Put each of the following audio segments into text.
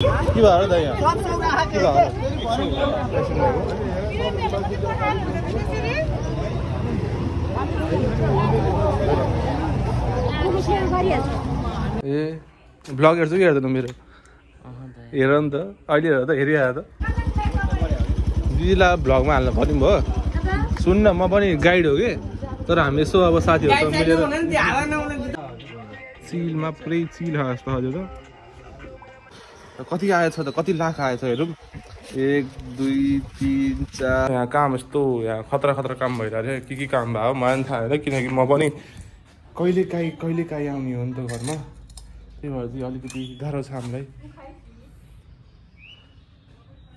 के भयो त यहाँ के भयो ए ब्लग हेर्छु कि हेर्दैन मेरो हेर नि त अहिले हेर त हेरिहाल्यो त दिदीलाई ब्लगमा हाल्नु पर्ने भयो सुन्न म पनि गाइड हो कि तर हामी यसो अब साथीहरूसँग मिलेर चिलमा पुरै चिल जस्तो हजुर त कति आएछ त कति लाख आएछ हेरौँ 1 2 3 4 यहाँ काम यस्तो यहाँ खतरा खतरा काम भइरहेको थियो के काम भयो मलाई पनि थाहा होइन किनकि म पनि कहिलेकाहीँ आउने हो नि त घरमा त्यही भएर चाहिँ अलिकति गाह्रो छ हामीलाई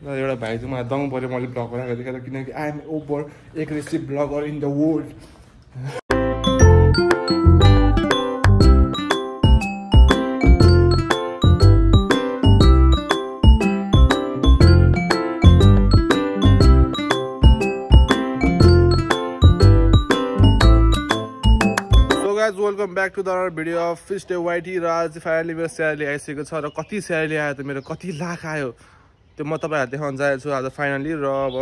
र एउटा भाइ चाहिँ मलाई दङ पऱ्यो मैले ब्लग बनाएको देखेर किनकि I am over aggressive bagger in the world welcome back to the video of फिस डे वाइटी र आज फाइनली मेरो स्यालेरी आइसकेको छ र कति स्यालेरी आयो त मेरो कति लाख आयो त्यो म तपाईँहरूलाई देखाउन चाहेको छु आज फाइनली र अब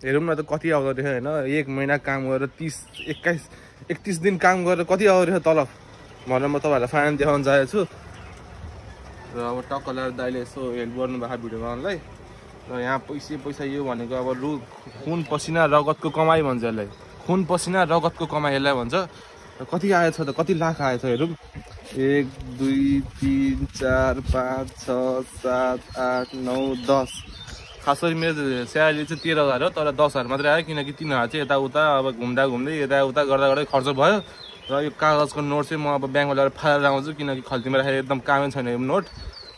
हेरौँ न त कति आउँदो रहेछ होइन 1 महिना काम गरेर 31 दिन काम गरेर कति आउँदो रहेछ तलब भनेर म तपाईँहरूलाई फाइनली देखाउन चाहेको छु र अब टक्क लगाएर दाइले यसो हेल्प गर्नुभएको भिडियो बनाउनलाई र यहाँ पैसा यो भनेको अब रु खुन पसिना रगतको कमाइ भन्छ यसलाई खुन पसिना रगतको कमाइ यसलाई भन्छ कति आएछ त कति लाख आएछ हेरौँ 1 2 3 4 5 6 7 8 9 10 खास गरी मेरो स्यालेरी चाहिँ 13,000 हो तर 10,000 मात्रै आयो किनकि 3,000 चाहिँ यताउता अब घुम्दै यताउता गर्दै खर्च भयो र यो कागजको नोट चाहिँ म अब ब्याङ्कमा ल्याएर फालेर आउँछु किनकि खल्तीमा राखेर एकदम कामै छैन यो नोट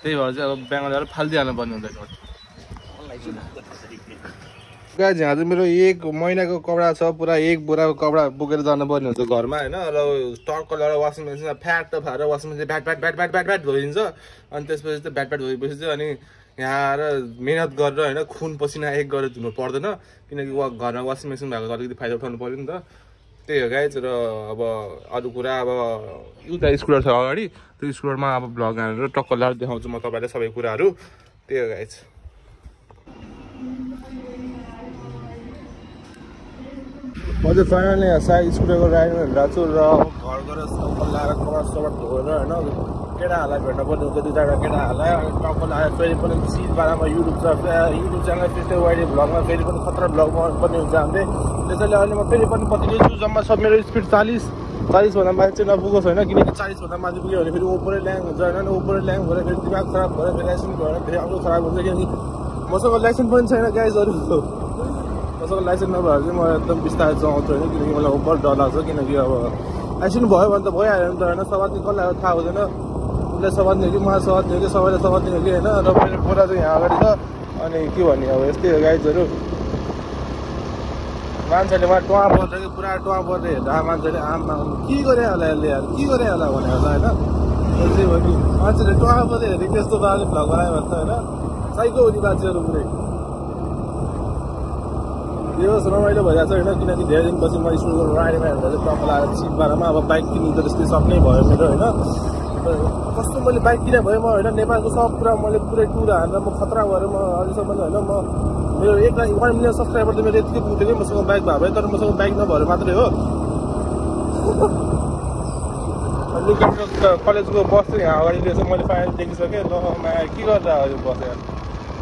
त्यही भएर चाहिँ अब ब्याङ्कमा ल्याएर फालिदिइहाल्नु पर्ने हुन्छ नोट गाइज यहाँ चाहिँ मेरो 1 महिनाको कपडा छ पुरा 1 बोराको कपडा बोकेर जानुपर्ने हुन्छ घरमा होइन र टक्क लगाएर वासिङ मेसिनमा फ्याट भएर वासिङ मेसिन ब्याट धोइदिन्छ अनि त्यसपछि चाहिँ ब्याट धोएपछि चाहिँ अनि यहाँ आएर मेहनत गरेर होइन खुन पसिना एक गरेर धुनु पर्दैन किनकि घरमा वासिङ मेसिन भएको अलिकति फाइदा उठाउनु पऱ्यो नि त त्यही हो गाइज र अब अरू कुरा अब एउटा स्कुटर छ अगाडि त्यो स्कुटरमा अब भ्लग हालेर टक्क लगाएर देखाउँछु म तपाईँलाई सबै कुराहरू त्यही हो गाइज म चाहिँ फाइनली यहाँ साइड स्कुटरको राइडमा हिँडिरहेको छु र घर गएर टक्क लगाएर कबाट धोएर होइन केटाहरूलाई भेट्नुपर्ने हुन्छ 2-4 केटाहरूलाई अनि टक्क लगाएर फेरि पनि सिलबारामा युट्युब च्यानल फिस डे वाइटी भ्लगमा फेरि पनि खतरा भ्लग बनाउनुपर्ने हुन्छ हामीले त्यसैले अहिले म फेरि पनि पत्रिकै जम्मा सब मेरो स्पिड 40 भन्दा माथि चाहिँ नपुगोस् होइन किनकि 40 भन्दा माथि पुग्यो भने फेरि ओभरै ल्याङ हुन्छ होइन ओभरै ल्याङ भएर फेरि दिमाग खराब भयो फेरि लाइसेन्स भएर फेरि अर्को खराब हुन्छ किनकि मसँग लाइसेन्स पनि छैन गाइजहरू मसँग लाइसेन्स नभएर चाहिँ म एकदम बिस्तारै चलाउँछु होइन किनकि मलाई ओभर डर लाग्छ किनकि अब लाइसेन्स भयो भने त भइहाल्यो नि त होइन सवाद्ने कसलाई थाहा हुँदैन उसलाई सवाद्ने कि मलाई सवाद्ने कि सबैलाई सवाद्ने कि होइन र मेरो कुरा चाहिँ यहाँ अगाडि छ अनि के भन्ने अब यस्तै हो गाइजहरू मान्छेले मलाई टुवा पर्छ कि पुरा टुवा पर्दै हेर्दा मान्छेले आममा के गरे होला यसले यार के गरे होला भने होला होइन त्यही हो कि मान्छेले टुवा पर्दै हेर्दै त्यस्तो पाराले भ्लग बनायो भने त होइन साइको हुने मान्छेहरू पुरै यो रमाइलो भइरहेको छ होइन किनकि धेरै दिनपछि म स्कुलको राइडमा हेर्दा चाहिँ टक्क लगाएर सिटबारमा अब बाइक किन्नु त त्यस्तै सक्नै भयो मेरो होइन कस्तो मैले बाइक किने भएँ म होइन नेपालको सब कुरा मैले पुरै टुर हालेर म खतरा भएर म अहिलेसम्म होइन म मेरो 1 मिलियन सब्सक्राइबर त मेरो यतिकै पुग्थ्यो कि मसँग बाइक भएको भए तर मसँग बाइक नभएर मात्रै हो कलेजको बस चाहिँ यहाँ अगाडि रहेछ मैले फाइनली देखिसकेँ ल के गरेर यो बस यहाँ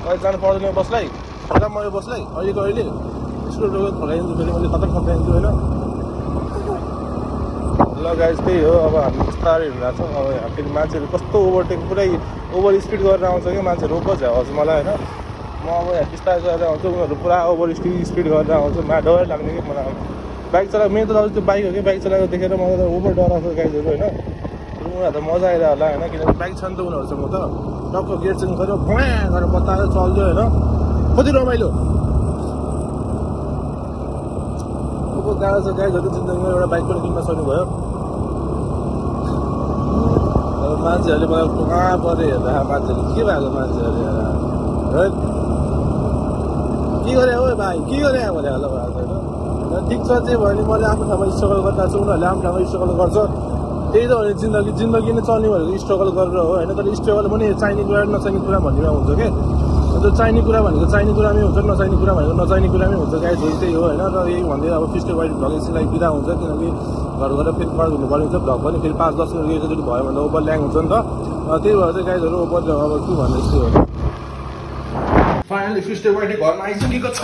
अहिले जानु पर्दैन बसलाई खतरा म यो बसलाई अहिले स्कुटर खोलाइदिन्छु फेरि मैले खतरा खताइदिन्छु होइन ल गाइज त्यही हो अब हामी बिस्तारै हिँडिरहेको छौँ अब यहाँ फेरि मान्छेहरू कस्तो ओभरटेक पुरै ओभर स्पिड गरेर आउँछ कि मान्छेहरू रोक्छ झ्याउँछ मलाई होइन म अब यहाँ बिस्तारै गरेर आउँछु उनीहरू पुरा ओभर स्पिड गरेर आउँछ मलाई डरै लाग्ने कि मलाई बाइक चलाएको मेरो त अब त्यो बाइक हो कि बाइक चलाएको देखेर मलाई त ओभर डर आउँछ गाइजहरू होइन उनीहरू त मजा आइरह होला होइन किनकि बाइक छ नि त उनीहरूसँग त टक्क गेट चेन्ज गरेर भुवा गरेर बत्ताएर चल्दियो होइन कति रमाइलो गाह्रो छ गाइजहरू जिन्दगीमा एउटा बाइक पनि किन्न सक्नुभयो अब मान्छेहरूले मलाई कहाँ पऱ्यो हेर्दा मान्छेहरू के भएको मान्छेहरू के गरे हो भाइ के गरे भने होला भएको होइन ठिक छ चाहिँ भयो भने मैले आफ्नो ठाउँमा स्ट्रगल गरिरहेको छु उनीहरूले आफ्नो ठाउँमा स्ट्रगल गर्छ त्यही त भने जिन्दगी नै चल्ने भनेको स्ट्रगल गरेर हो होइन। तर स्ट्रगल पनि चाहिने कुरा नचाहिने कुरा भन्नेमा हुन्छ क्या। अन्त चाहिने कुरा भनेको चाहिने कुरामै हुन्छ, नचाहिने कुरा भनेको नचाहिने कुरामै हुन्छ। गाइजहरू त्यही हो होइन। र यही भन्दै अब फिस्टे वाइट भ्लग एकछिनलाई बिदा हुन्छ, किनकि घर गएर फेरि कर्ज हुनुपर्ने हुन्छ। भ्लग पनि फेरि 5-10 मिनट एकचोटि भयो भने ओभर ल्याङ हुन्छ नि त। त्यही भएर चाहिँ गाइजहरू ओभर अब के भन्ने यस्तो हो। फाइनली फिस्टे वाइटी घरमा आइसकेको छ।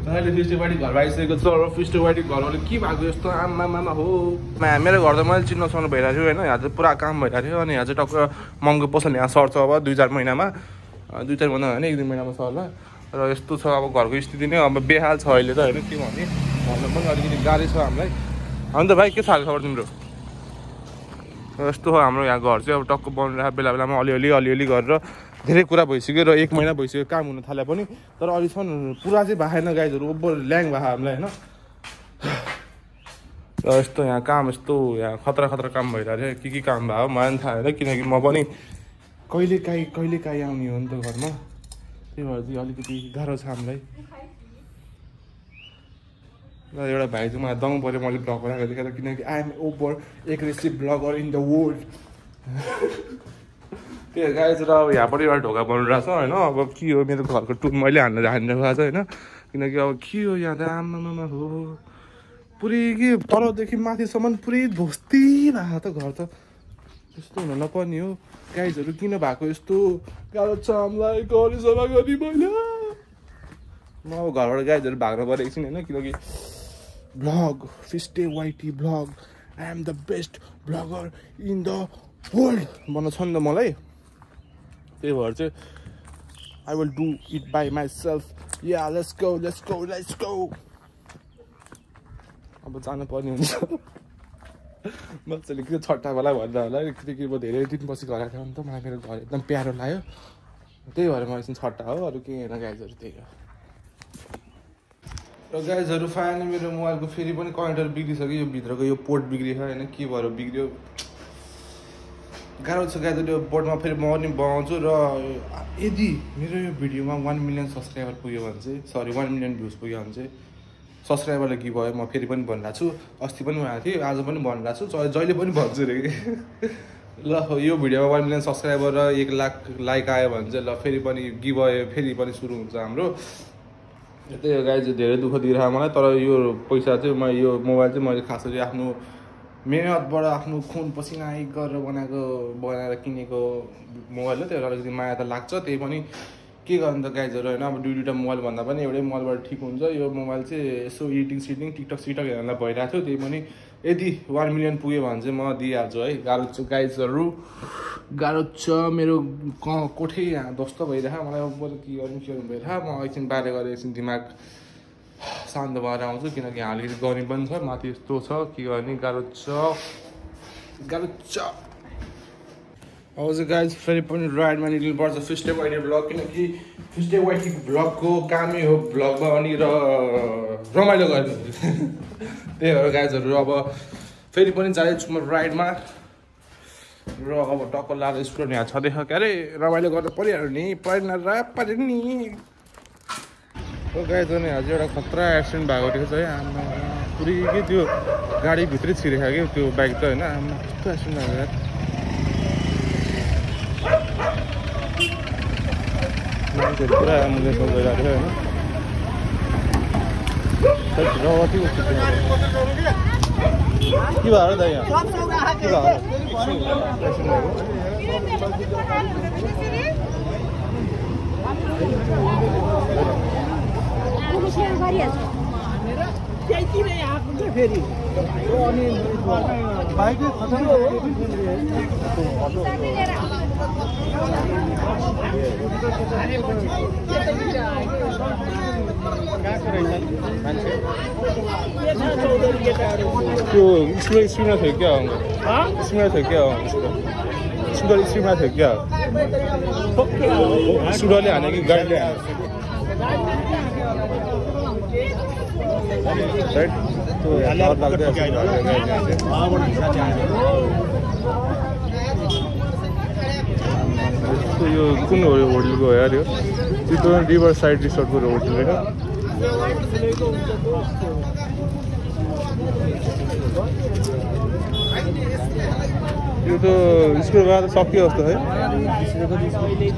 फाइनली फिस्टे वाइटी घरमा आइसकेको छ र फिस्टे वाइटी घरले के भएको यस्तो आमामा हो। मेरो घर त मैले चिन्नसम्म भइरहेको थियो होइन। यहाँ चाहिँ पुरा काम भइरहेको थियो। अनि यहाँ चाहिँ टक्क महँगो पसल यहाँ सर्छ अब 2-4 महिनामा, 2-4 महिना होइन 1-2 महिनामा सर्ला। र यस्तो छ अब घरको स्थिति नै अब बेहाल छ अहिले त होइन। के भने भन्नु पनि अलिकति गाह्रो छ हामीलाई। अन्त भाइ के छ खबर तिम्रो? यस्तो हो हाम्रो यहाँ घर चाहिँ अब टक्क बनिरहेको बेला बेलामा अलिअलि गरेर धेरै कुरा भइसक्यो र 1 महिना भइसक्यो काम हुन थाले पनि। तर अहिलेसम्म पुरा चाहिँ भएन गाइजहरू, ओभर ल्याङ भयो हामीलाई होइन। र यस्तो यहाँ काम यस्तो यहाँ खतरा काम भइरहेको थियो। के काम भयो मलाई पनि थाहा होइन, किनकि म पनि कहिलेकाहीँ आउने हो नि त घरमा। त्यही भएर चाहिँ अलिकति गाह्रो छ हामीलाई। र एउटा भाइ चाहिँ मलाई दङ पऱ्यो मैले ब्लग बनाएको देखेर, किनकि I am over aggressive bagger in the world. त्यही गाइजहरू अब यहाँबाट एउटा ढोका बनिरहेको छ होइन। अब के हो मेरो घरको टुन मैले हानिरहेको छ होइन। किनकि अब के हो यहाँ त आमामा हो पुरै के तलदेखि माथिसम्म पुरै ध्वस्ती भएको त घर त। त्यस्तो हुन नपर्ने हो गाइजहरू। किन भएको यस्तो गाह्रो छ हामीलाई घर सफा गर्ने पहिला। म अब घरबाट गाइजहरू भाग्न पऱ्यो एकछिन होइन। किनकि ब्लग फिस्टे वाइटी vlog I am the best vlogger in the world भन्न छ नि त मलाई। त्यही भएर चाहिँ I will do it by myself. Yeah let's go. अब जानु पर्ने हुन्छ। मजाले के छट्टावाला भन्दा होला किनकि म धेरै दिनपछि घर आएको नि त। मलाई मेरो घर एकदम प्यारो लाग्यो। त्यही भएर म एकछिन छट्टा हो, अरू केही होइन गाइजहरू। त्यही हो। र गाइजहरू फाइनली मेरो मोबाइलको फेरि पनि कनेक्टर बिग्रिसक्यो। यो भित्रको यो पोर्ट बिग्रियो होइन। के भएर बिग्रियो गाह्रो छ गाइजहरू। यो पोर्टमा फेरि म पनि बनाउँछु। र यदि मेरो यो भिडियोमा 1 मिलियन सब्सक्राइबर पुग्यो भने चाहिँ 1 मिलियन भ्युज पुग्यो भने चाहिँ सब्सक्राइबरले के भयो म फेरि पनि भनिरहेको छु। अस्ति पनि भनेको थिएँ, आज पनि भनिरहेको छु, जहिले पनि भन्छु रे। ल यो भिडियोमा 1 मिलियन सब्सक्राइबर र 1 लाख लाइक आयो भने चाहिँ ल फेरि पनि गिभ अवे फेरि पनि सुरु हुन्छ हाम्रो। त्यही हो गाइज, धेरै दुःख दिइरहेको मलाई। तर यो पैसा चाहिँ यो मोबाइल चाहिँ मैले खास गरी आफ्नो मेहनतबाट आफ्नो खुन पसिना एक गरेर बनाएर किनेको मोबाइल हो। त्यही अलिकति माया त लाग्छ। त्यही पनि के गर्नु त गाइजहरू होइन। अब दुईवटा मोबाइल भन्दा पनि एउटै मोबाइलबाट ठिक हुन्छ। यो मोबाइल चाहिँ यसो एडिटिङ टिकटक हेर्नलाई भइरहेको थियो। त्यही पनि यदि 1 मिलियन पुग्यो भने चाहिँ म दिइहाल्छु है। गाह्रो छ गाइजहरू, गाह्रो छ। मेरो कोठै यहाँ ध्वस्त भइरहेको मलाई। के गर्नु भइरहेको। म एकछिन बाहिर गएर एकछिन दिमाग शान्त भएर आउँछु। किनकि यहाँ अलिकति गर्मी पनि छ, माथि यस्तो छ के गर्ने। गाह्रो छ। अब चाहिँ गाइज फेरि पनि राइडमा निक्लिनुपर्छ फिस्टे वाइटी ब्लग। किनकि फिस्टे वाइटी ब्लगको कामै हो ब्लगमा अनि रमाइलो गर्ने। त्यही भएर गाइजहरू अब फेरि पनि जाँदैछु म राइडमा। र अब टक्क लाएर स्टुडेन्ट यहाँ छँदैछ क्या अरे। रमाइलो गर्नु परिहाल्यो नि, पऱ्यो नि। गाइजहरू यहाँ चाहिँ एउटा खतरा एक्सिडेन्ट भएको रहेछ है। आमा पुरै के त्यो गाडीभित्रै छिरेको क्या त्यो बाइक त होइन। आमा कस्तो एक्सिडेन्ट भएको यार। मान्छेहरू पुरा एम्बुलेन्समा गइरहेको थियो होइन। रगती के भयो दाइ यहाँ के फेरि त्यो स्पिडमा थियो क्या स्पिडमा थियो क्या स्पिडमा थियो क्या स्पिडरले हाने कि गाडीले हाने यो कुन होटलको हो यार यो चितवन रिभर साइड रिसोर्टको होटल होइन। यो त स्कुल गएर सक्यो जस्तो है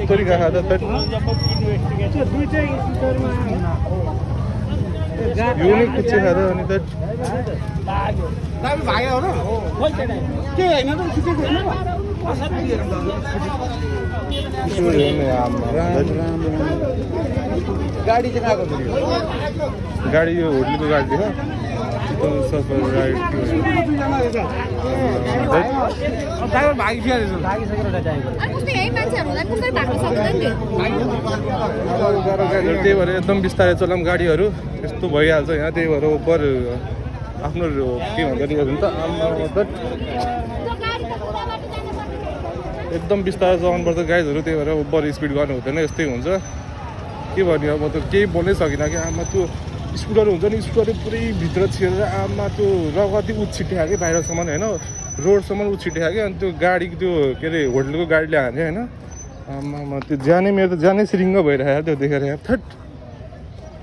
तरिका खाँदा यो नै कुच्चे खाँदा अनि त गाडी चाहिँ खाएको थियो गाडी यो होटलको गाडी थियो त्यही भएर एकदम बिस्तारै चलाऊँ गाडीहरू यस्तो भइहाल्छ यहाँ त्यही भएर ओभर आफ्नो के भन्छ नि त एकदम बिस्तारै चलाउनुपर्छ गाइजहरू त्यही भएर ओभर स्पिड गर्नु हुँदैन यस्तै हुन्छ के भन्यो अब त केही बोल्नै सकिनँ कि आमा त्यो स्कुटर हुन्छ नि स्कुटर पुरै भित्र छिरेर आमा त्यो रगती उछिट्यो कि बाहिरसम्म होइन रोडसम्म उछिट्यो कि अनि त्यो गाडी त्यो के अरे होटलको गाडीले हान्यो होइन आमा त्यो ज्यानै मेरो त ज्यानै सिरिङ्ग भइरहेको त्यो देखेर यार थट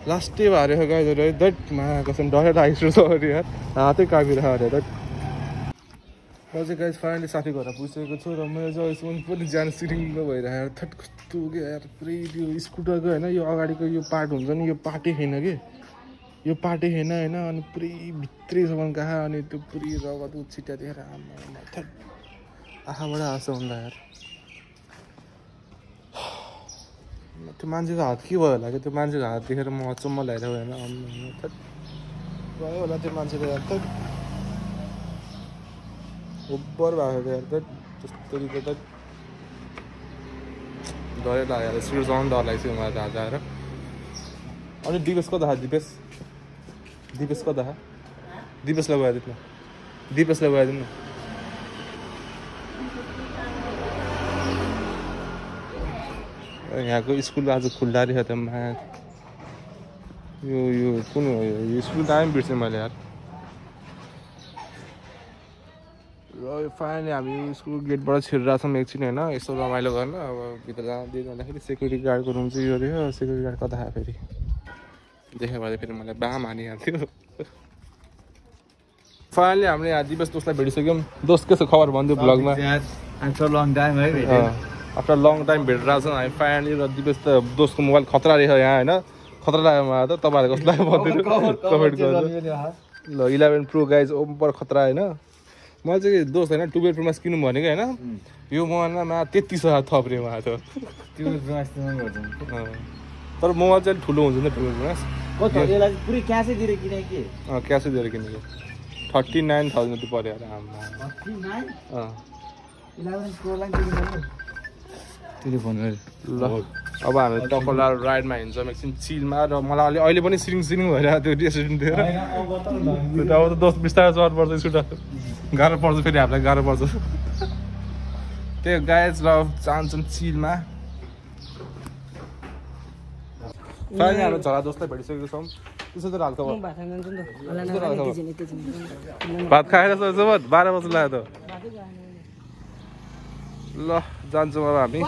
लास्टै भएर गाइजहरू है दट मा कसम डरेर आइसकेको छ अरे यार हातै कापिरहेको अरे दट म चाहिँ गाइज फाइनली साथी घर पुगिसकेको छु र मेरो चाहिँ अहिलेसम्म पनि ज्यान सिरिङ्ग भइरहेको थट कस्तो के यार पुरै त्यो स्कुटरको होइन यो अगाडिको यो पार्ट हुन्छ नि यो पार्टै छैन कि यो पार्टै छैन होइन अनि पुरै भित्रैसम्म कहाँ अनि त्यो पुरै रगत उछिट्या देखेर आमा थट आँखाबाट हाँसो हुँदा यार त्यो मान्छेको हात के भयो होला कि त्यो मान्छेको हात देखेर म अचम्म ल्याइरहेको होइन थट गयो होला त्यो मान्छेको यार त ओभर भएको यार त त्यस्तो त डरै लाग्यो यार स्कुल जानु डर लाग्छ मलाई हात आएर अनि दिपेश कता दिपेश कता दिपेशलाई गइदिनु न दिपेशलाई गइदिनु न यहाँको स्कुल आज खुल्ला रहेछ त मा यो कुन हो यो स्कुल टाइम बिर्सेँ मैले यार र फाइनली हामी स्कुल गेटबाट छिरिरहेको छौँ एकछिन होइन यसो रमाइलो गर्न अब भित्र जाँदाखेरि सेक्युरिटी गार्डको रुम चाहिँ यो रहेछ सेक्युरिटी गार्ड कता फेरि देख्यो भने फेरि मलाई बाम हानिहाल्थ्यो फाइनली हामीले यहाँ दिपेश दोस्तलाई भेटिसक्यौँ दोस्त के छ खबर भन्थ्यो ब्लगमा आफ्टर लङ टाइम भेटिरहेको छौँ हामी फाइनली र दिपेश त दोस्तको मोबाइल खतरा रहेछ यहाँ होइन खतरा लाग्यो मलाई त तपाईँहरू कस्तो लाग्यो भनिदिनु कमेन्ट गर्नु ल 11 प्रो गाइज ओभर खतरा होइन मैले चाहिँ दोस्त होइन 2 बेडरुममा किनौँ भनेको होइन यो मोबाइलमा 33,000 थप्रे उहाँ त तर मोबाइल चाहिँ ठुलो हुन्छ नि 2 बेडरुममा क्यासै दिएर किनेको 39,000 जति पऱ्यो यार ल अब हामी टक्कला राइडमा हिँड्छौँ एकछिन चिलमा र मलाई अहिले पनि सिरिङ भइरहेको त्यो रेस्टुरेन्ट दिएर अब त दोस्त बिस्तारै चढ्नु पर्छ स्कुटर गाह्रो पर्छ फेरि हामीलाई गाह्रो पर्छ त्यही गाइज ल चाहन्छौँ चिलमा फाइनली हाम्रो झरा दोस्तलाई भेटिसकेको छौँ त्यसो त हाल खबर भात खाएर सोच्छ 12 बजी लाग्यो त ल जान्छौँ अब हामी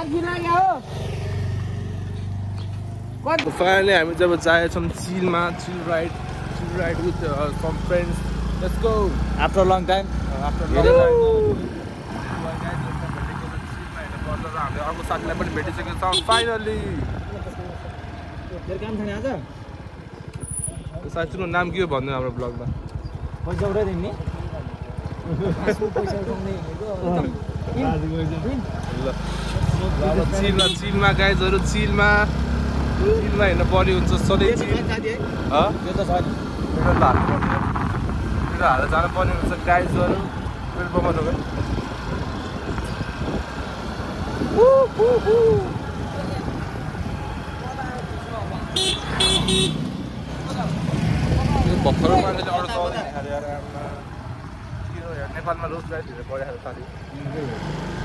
फाइनली हामी जब जाएछौँ चिलमा chill ride with some friends let's go after long time हामीले अर्को साथीलाई पनि भेटिसकेको छौँ फाइनली साथीको नाम के हो भन्नु हाम्रो ब्लगमा पैसा उठाइदिने चिलमा गाइजहरू चिलमा हेर्न पर्ने हुन्छ सधैँ हालेर जानु पर्ने हुन्छ गाइजहरू भर्खर मान्छेले अरू नेपालमा रोज गाडी धेरै परिरहेको साथी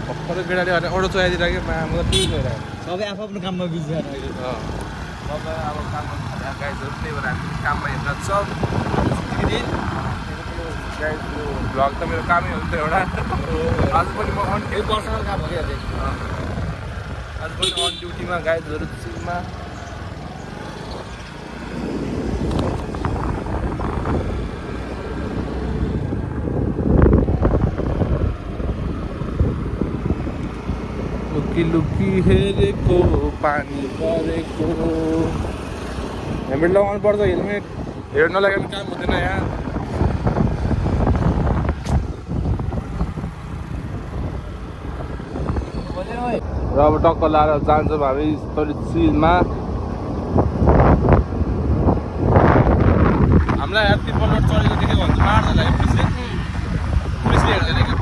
भर्खर केटाले अरू चलाइदिएर कि मतलब के भइरहेको सबै आफ्नो काममा बिजी सबै अब काममा गाइजहरू त्यही भएर हामी काममा हिँड्दा सब गाइजको भ्लग त मेरो कामै हो नि त एउटा आज पनि म पर्सनल काम गरिहाल्छु आज पनि अन ड्युटीमा गाइजहरू चिलमा लुकी लुकी हेरेको पानी परेको हेलमेट लगाउनु पर्छ हेलमेट हेर्न लगाएर काम हुँदैन यहाँ र अब टक्क लाएर जान्छौँ हामी चिलमा हामीलाई यहाँ तिरपल्ट चढेको देखेको भन्छ मार्छ होला पुलिसले हेर्दैन कि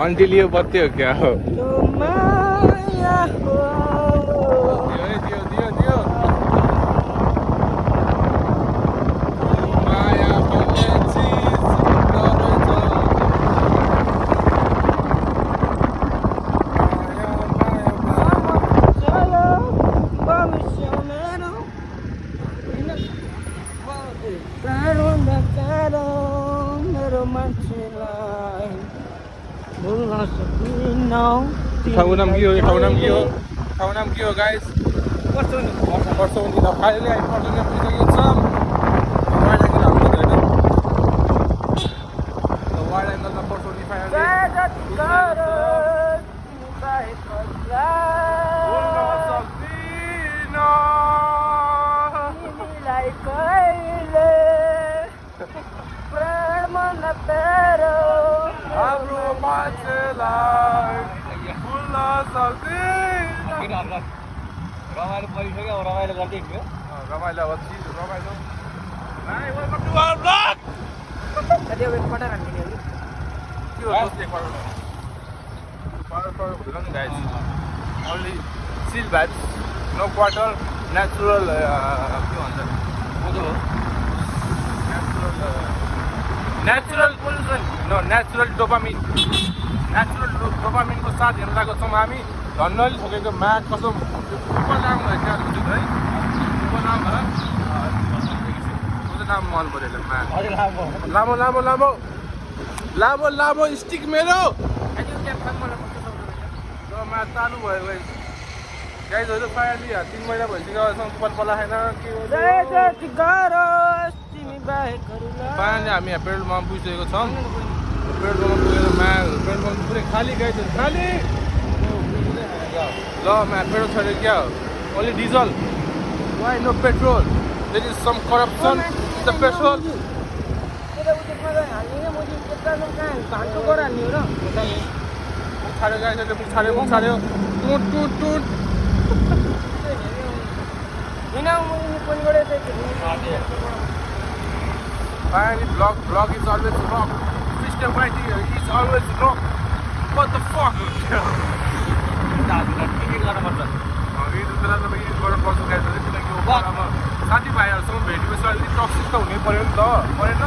Until you बत्ती हो क्या हो ठाउँ नाम के हो ठाउँ नाम के हो गाइस पर्सौनी फाइनली हामी पर्सौनी पुगिसकेको छौँ वाइड एङ्गल हाम्रो होइन वाइड एङ्गलमा पर्सौनी फाइनली हाम्रो मान्छेलाई रमाइलो परिसक्यो अब रमाइलो गर्दै हिँड्यो रमाइलो अब चिज रमाइलो वेलकम टु आवर ब्लग कति अब एकपल्ट राख्ने के हो दोस्त एकपल्ट हुँदैन नि गाइस ओन्ली चिल भाइब्स नो क्वार्टर नेचुरल के भन्छ नेचुरल पोल्युसन नो नेचुरल डोपामिनको साथ हेर्न लागेको छौँ हामी धन्नली ठोकेको म्याच कसम नाम भयो क्या है नाम भएर नाम मन पऱ्यो लामो लामो लामो लामो लामो स्टिक मेरो म्याच चालु भयो भाइ गाइजहरू फाइनली 3 महिना भइसक्यो कुपन पलाएन फाइनली हामी यहाँ पेट्रोल पम्प पुगिसकेको छौँ पेट्रोल पम्प पुगेर पेट्रोल पम्प पुरै खाली गाइजहरू खाली ल म्याम पेट्रोल छैन क्या only diesel why no petrol there is some corruption in the petrol मुख छाड्यो टुट टुट टुट finally vlog is always rock Mr. Whitey is always rock what the fuck साथीभाइहरूसँग भेटेपछि अलिक टक्सिक त हुनै पर्यो नि त परेन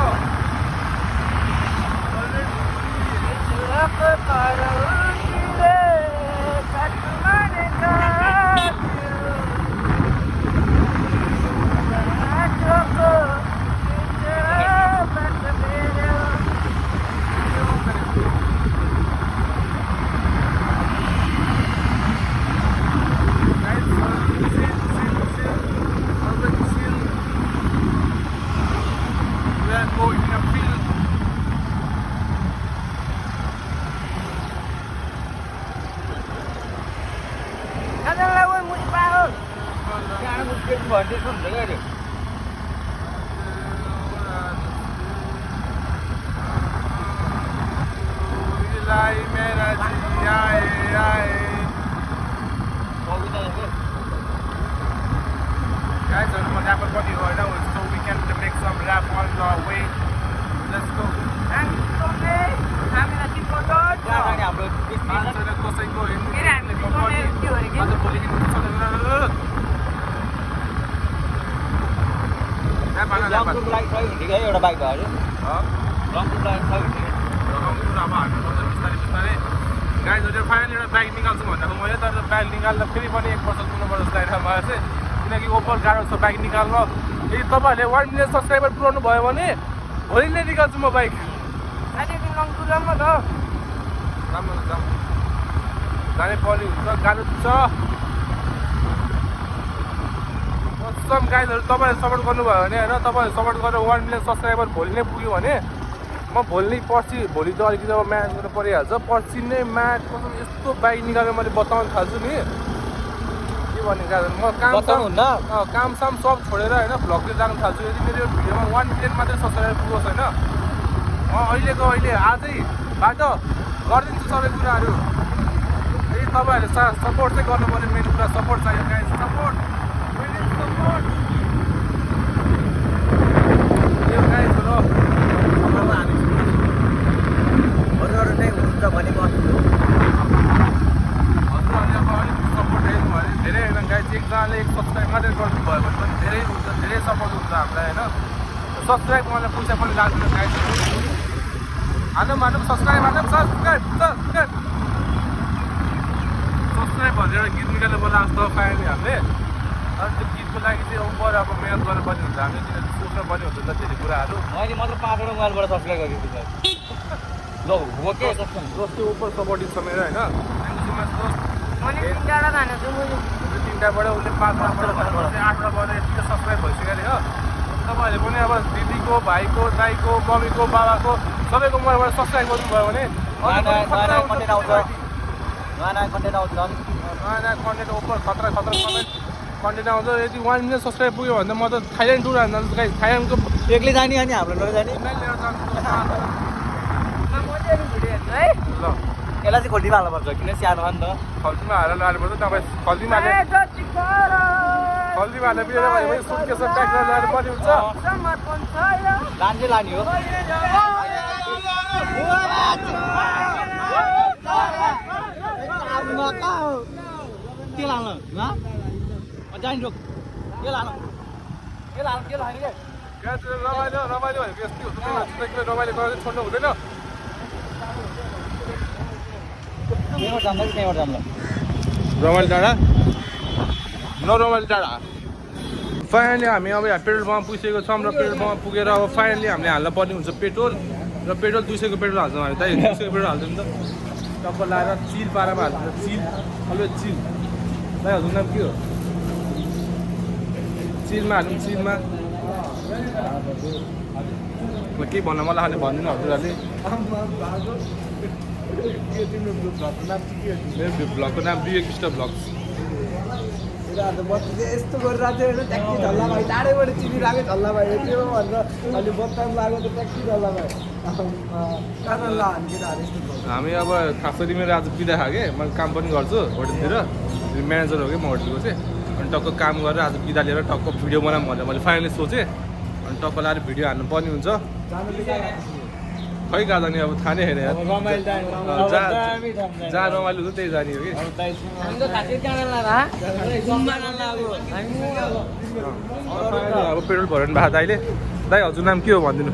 एउटा बाइक भयो गाइजहरु फाइनली एउटा बाइक निकाल्छु भनेको मैले तर बाइक निकाल्दा फेरि पनि 1 वर्ष कुनुपर्छ जस्तो लाग्यो मलाई चाहिँ किनकि ओभर गाह्रो छ बाइक निकाल्न यदि तपाईहरुले 1 मिलियन सब्स्क्राइबर पुर्याउनु भयो भने भोलि नै निकाल्छु म बाइक आज दिन लङ टुरमा त राम्रो हुन्छ जाने पली हुन्छ गाह्रो छ कसम गाइजहरू तपाईँहरू सपोर्ट गर्नुभयो भने होइन तपाईँहरू सपोर्ट गरेर 1 मिलियन सब्सक्राइबर भोलि नै पुग्यो भने म भोलि पर्सि त अलिकति अब म्याच गर्नु परिहाल्छ पर्सि नै म्याच कसम यस्तो बाइक निकालेर मैले बताउन थाल्छु नि के भन्ने कारण म कामसाम सब छोडेर होइन भ्लगतिर जानु थाल्छु यदि मेरो भिडियोमा 1 मिलियन मात्रै सब्सक्राइबर पुगोस् होइन म अहिले आजैबाट गरिदिन्छु सबै कुराहरू यदि तपाईँहरूले सपोर्ट चाहिँ गर्नु पर्ने मेन कुरा सपोर्ट चाहियो गाइज सपोर्ट यो गाइज हो हजुरहरूले हुन्छ भने म हजुरहरूले अब अलिक सपोर्ट दिनु भयो भने धेरै होइन गाइज एकजनाले 1 सब्सक्राइब मात्रै गर्नुभयो भने पनि धेरै हुन्छ धेरै सपोर्ट हुन्छ हामीलाई होइन सब्सक्राइब मलाई पैसा पनि लाग्दैन गाइज हालौँ सब्सक्राइब भनेर गीत निकालेर बोलाएको जस्तो पाएँ हामीले अनि त्यो गीतको लागि चाहिँ ऊपर अब मेहनत गर्नुपर्ने हुन्छ हामीले सोच्नुपर्ने हुन्छ नि त धेरै कुराहरू मैले मात्र 5 वटा मोबाइलबाट सब्सक्राइब गरिदिन्छु ल हो के जस्तो ऊपर सपोर्टिङ छ मेरो होइन मैले 3वटा हानेछु मैले 3वटाबाट उसले 5वटाबाट 8वटाबाट यति सब्सक्राइब भइसक्यो अरे हो तपाईँहरूले पनि अब दिदीको भाइको दाइको मम्मीको बाबाको सबैको मोबाइलबाट सब्सक्राइब गर्नुभयो भने नयाँ कन्टेन्ट आउँछ नयाँ कन्टेन्ट ऊपर खतरा कन्टेन्ट आउँछ यदि 1 मिलियन सब्सक्राइब पुग्यो भने त म त थाइल्यान्ड टुर हाल्नु थाइल्यान्डको एक्लै जाने अनि हाम्रो नजाने लिएर जानु है ल यसलाई चाहिँ खोल्टीमा हाल्नुपर्छ किन सानो हो नि त खल्तीमा हालेर लानुपर्छ तपाईँ खल्तीमा हालेर बिहेर भयो भने सुटकेसमा प्याक गरेर लानु पर्ने हुन्छ लान्छै लाने हो के लानु जाने रोक के लानु रमाइलो भनेको यस्तै हुन्छ रमाइलो गरेर छोड्नु हुँदैन रमाइलो डाँडा नरमाइलो डाँडा फाइनली हामी अब यहाँ पेट्रोल पम्प पुगिसकेको छौँ र पेट्रोल पम्प पुगेर अब फाइनली हामीले हाल्न पर्ने हुन्छ पेट्रोल र पेट्रोल 200 को पेट्रोल हाल्छौँ हामी दाइ 200 को पेट्रोल हाल्छौँ नि त टक्क लाएर चिल पारामा हाल्छ चिल अलवेज चिल दाइ हजुर नाम के हो चिलमा हाल्नु चिलमा के भन्न मलाई खालि भनिदिनु हजुरहरूले मेरो भ्लगको नाम विवेक विष्ट भ्लग्स यस्तो गरिरहेको थियो ट्याक्सी झल्ला भयो टाढैबाट चिनिरहेको झल्ला भयो त्यो भनेर अहिले बत्ताम लाग्यो त ट्याक्सी झल्ला भयो हामी अब खास गरी मेरो आज बिदा खाएँ कि मैले काम पनि गर्छु होटलतिर म्यानेजर हो कि म होटलको चाहिँ अनि टक्क काम गरेर आज बिदा लिएर टक्क भिडियो बनाऊँ भनेर मैले फाइनली सोचेँ अनि टक्क लाएर भिडियो हाल्नु पर्ने हुन्छ खै कहाँ जाने अब थाहा नै छैन जहाँ रमाइलो हुन्छ त्यही जाने हो कि अब पेट्रोल भराउनु भएको दाइले दाइ हजुर नाम के हो भनिदिनु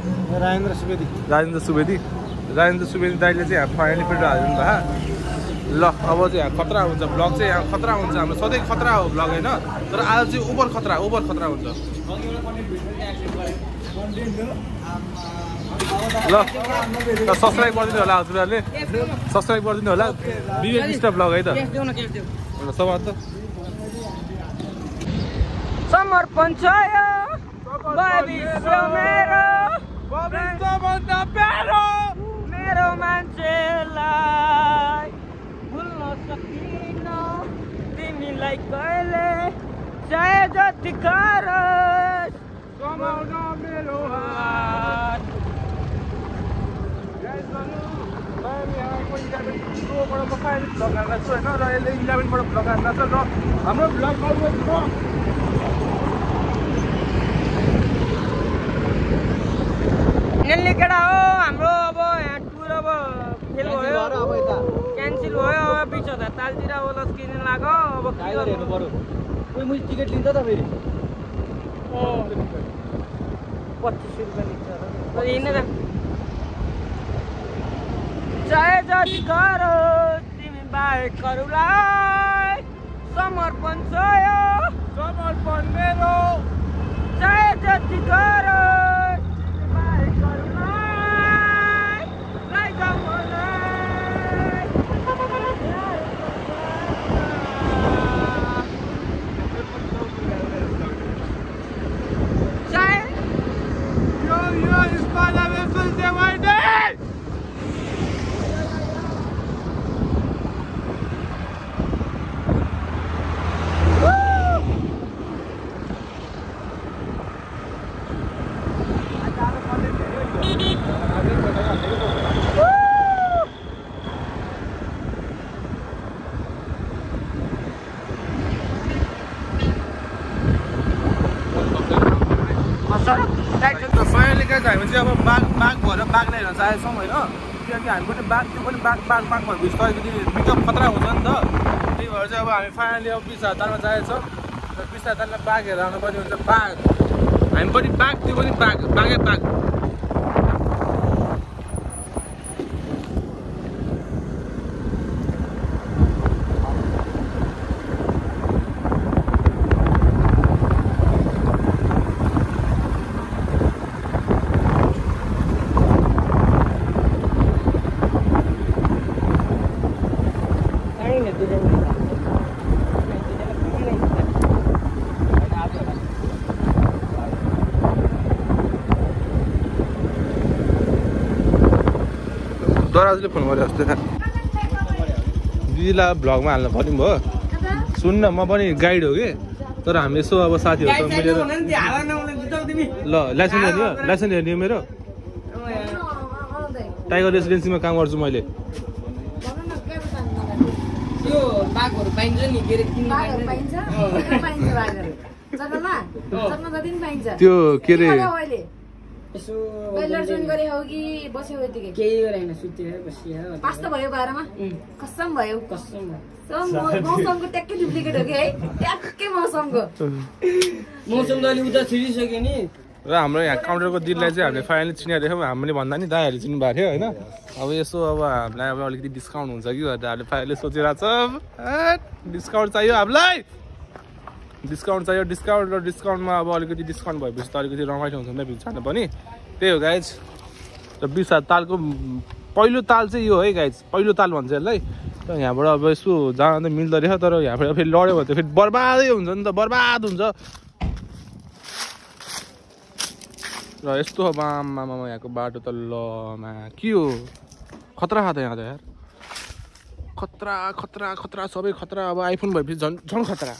राजेन्द्र सुवेदी दाइले चाहिँ यहाँ फाइनली पेट्रोल हालिदिनु भएको ल अब चाहिँ यहाँ खतरा हुन्छ ब्लग चाहिँ यहाँ खतरा हुन्छ हाम्रो सधैँ खतरा हो ब्लग होइन तर आज चाहिँ ओभर खतरा हुन्छ ल सब्सक्राइब गरिदिनु होला हजुरहरूले सब्सक्राइब गरिदिनु होला विवेक विष्ट ब्लग है त सवाल त समर्पण छ मेरो मान्छेलाई भुल्न सकिन तिमीलाई कहिले चाहे जति गरोस् कमाउन मेरो हात हाम्रो ब्लग नेल्ली केटा हो हाम्रो अब यहाँ टुर अब फेल भयो क्यान्सिल भयो अब 20,000 तालतिर ओलस किन्नु लाग्यो अब के गर्नु पर्यो कोही मैले टिकट लिन्छ त फेरि 25 रुपियाँ लिन्छ चाहे जति गरोस् तिमी बाहेकहरूलाई समर्पण छ यो समर्पण मेरो चाहे जति गरोस् तिमी बाहेकहरूलाई लैजाऊ मलाई गाइस हामी चाहिँ अब बाघ भएर बाघलाई हेर्न चाहेको छौँ होइन किनकि हामी पनि बाघ त्यो पनि बाघ भएपछि त अलिकति निकै खतरा हुन्छ नि त त्यही भएर चाहिँ अब हामी फाइनली अब 20,000 तालमा जाएको छ र 20,000 तालमा बाघ हेरेर आउनुपर्ने हुन्छ बाघ हामी पनि बाघ त्यो पनि बाघै बाघ दराजले फोन गरे जस्तो दिदीलाई भ्लगमा हाल्नु पर्ने भयो सुन्न म पनि गाइड हो कि तर हामी यसो अब साथीहरू मिलेर ल लाइसेन्स हेर्ने मेरो टाइगर रेसिडेन्सीमा काम गर्छु मैले त्यो के अरे र हाम्रो यहाँ काउन्टरको दिदीलाई चाहिँ हामीले फाइनली चिनाइदिएको हामीले भन्दा नि दाइहरूले चिन्नु भएको थियो होइन अब यसो अब हामीलाई अब अलिकति डिस्काउन्ट हुन्छ कि भनेर हामीले फाइनली सोचिरहेको छ डिस्काउन्ट चाहियो हामीलाई डिस्काउन्ट चाहियो डिस्काउन्टमा अब अलिकति डिस्काउन्ट भएपछि त अलिकति रमाइलो हुन्छ नि बिचमा पनि त्यही हो गाइज र 20,000 तालको पहिलो ताल चाहिँ यो है गाइज पहिलो ताल भन्छ यसलाई र यहाँबाट अब यसो जान त मिल्दो रहेछ तर यहाँबाट फेरि लड्यो भने त फेरि बर्बादै हुन्छ नि त बर्बाद हुन्छ र यस्तो अब आमामा यहाँको बाटो त लमा के हो खतरा छ त यहाँ त यार खतरा सबै खतरा अब आइफोन भएपछि झन् खतरा